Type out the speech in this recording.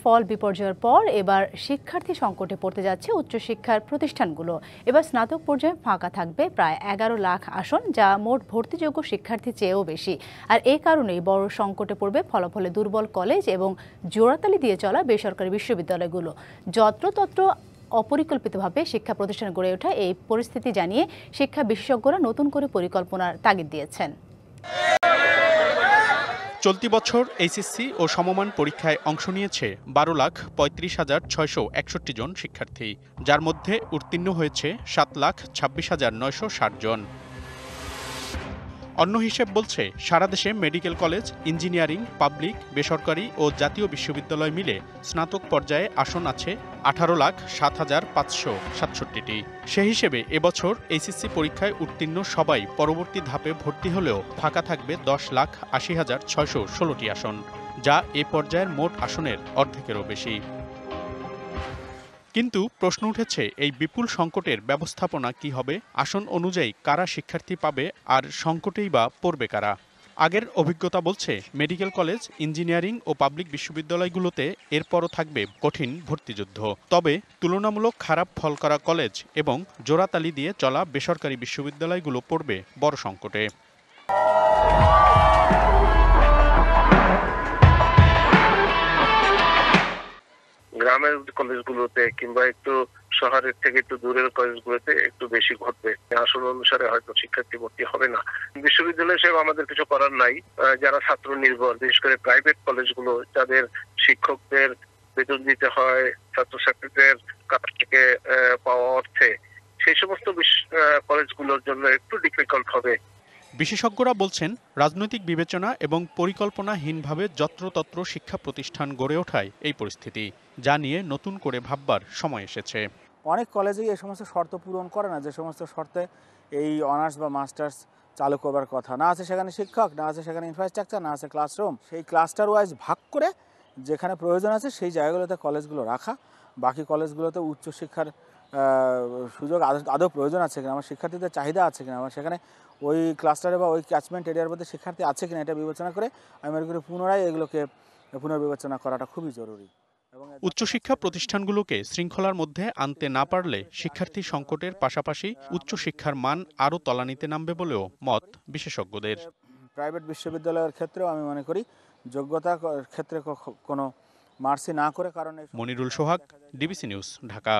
ফল বিপর্যয়ের পর এবার শিক্ষার্থী সংকটে পড়তে যাচ্ছে উচ্চশিক্ষার প্রতিষ্ঠানগুলো। এবার স্নাতক পর্যায়ে ফাঁকা থাকবে প্রায় 11 লাখ আসন, যা মোট ভর্তিযোগ্য শিক্ষার্থীর চেয়েও বেশি। আর এই কারণেই বড় সংকটে পড়বে ফলাফলে দুর্বল কলেজ এবং জোড়াতালি দিয়ে চলা বেসরকারি বিশ্ববিদ্যালয়গুলো। যত্রতত্র অপরিকল্পিতভাবে শিক্ষা প্রতিষ্ঠান গড়ে ওঠা এই পরিস্থিতি জানিয়ে শিক্ষা বিশেষজ্ঞরা নতুন করে পরিকল্পনার তাগিদ দিয়েছেন। চলতি বছর এইচএসসি ও সমমান পরীক্ষায় অংশ নিয়েছে 12,35,661 জন শিক্ষার্থী, যার মধ্যে উত্তীর্ণ হয়েছে 7,26,960 জন। অন্য হিসেব বলছে সারা দেশে মেডিকেল কলেজ, ইঞ্জিনিয়ারিং, পাবলিক, বেসরকারি ও জাতীয় বিশ্ববিদ্যালয় মিলে স্নাতক পর্যায়ে আসন আছে 18,07,567টি। সে হিসেবে এবছর এইচএসসি পরীক্ষায় উত্তীর্ণ সবাই পরবর্তী ধাপে ভর্তি হলেও ফাঁকা থাকবে 10,80,616টি আসন, যা এ পর্যায়ের মোট আসনের অর্ধেকেরও বেশি। কিন্তু প্রশ্ন উঠেছে, এই বিপুল সংকটের ব্যবস্থাপনা কি হবে? আসন অনুযায়ী কারা শিক্ষার্থী পাবে, আর সংকটেই বা পড়বে কারা? আগের অভিজ্ঞতা বলছে মেডিকেল কলেজ, ইঞ্জিনিয়ারিং ও পাবলিক বিশ্ববিদ্যালয়গুলোতে এরপরও থাকবে কঠিন ভর্তিযুদ্ধ। তবে তুলনামূলক খারাপ ফল করা কলেজ এবং জোড়াতালি দিয়ে চলা বেসরকারি বিশ্ববিদ্যালয়গুলো পড়বে বড় সংকটে। গ্রামের কলেজগুলোতে কিংবা একটু শহরের থেকে একটু দূরের কলেজগুলোতে একটু বেশি ঘটবে। আসন অনুসারে হয়তো শিক্ষার্থী ভর্তি হবে না। বিশ্ববিদ্যালয় হিসেবে আমাদের কিছু করার নাই। যারা ছাত্র নির্ভর, বিশেষ করে প্রাইভেট কলেজগুলো, যাদের শিক্ষকদের বেতন দিতে হয় ছাত্রছাত্রীদের কাছ থেকে পাওয়া অর্থে, সেই সমস্ত কলেজগুলোর জন্য একটু ডিফিকাল্ট হবে। বিশেষজ্ঞরা বলছেন, রাজনৈতিক বিবেচনা এবং পরিকল্পনাহীনভাবে যত্রতত্র শিক্ষা প্রতিষ্ঠান গড়ে ওঠায় এই পরিস্থিতি, যা নিয়ে নতুন করে ভাববার সময় এসেছে। অনেক কলেজেই এই সমস্ত শর্ত পূরণ করে না, যে সমস্ত শর্তে এই অনার্স বা মাস্টার্স চালু করবার কথা। না আছে সেখানে শিক্ষক, না আছে সেখানে ইনফ্রাস্ট্রাকচার, না আছে ক্লাসরুম। সেই ক্লাস্টার ওয়াইজ ভাগ করে যেখানে প্রয়োজন আছে সেই জায়গাগুলোতে কলেজগুলো রাখা। বাকি কলেজগুলোতে উচ্চশিক্ষার সুযোগ আদৌ প্রয়োজন আছে কিনা, আমার শিক্ষার্থীদের চাহিদা আছে কিনা, আমার সেখানে ওই ক্লাস্টারে বা ওই ক্যাচমেন্ট এরিয়ার মধ্যে শিক্ষার্থী আছে কিনা, এটা বিবেচনা করে আমি মনে করি পুনরায় এগুলোকে পুনর্বিবেচনা করাটা খুবই জরুরি। উচ্চশিক্ষা প্রতিষ্ঠানগুলোকে শৃঙ্খলার মধ্যে আনতে না পারলে শিক্ষার্থী সংকটের পাশাপাশি উচ্চশিক্ষার মান আরও তলানিতে নামবে বলেও মত বিশেষজ্ঞদের। প্রাইভেট বিশ্ববিদ্যালয়ের ক্ষেত্রেও আমি মনে করি যোগ্যতার ক্ষেত্রে কোনো মার্সি না করে, কারণ মনিরুল সোহাগ, ডিবিসি নিউজ, ঢাকা।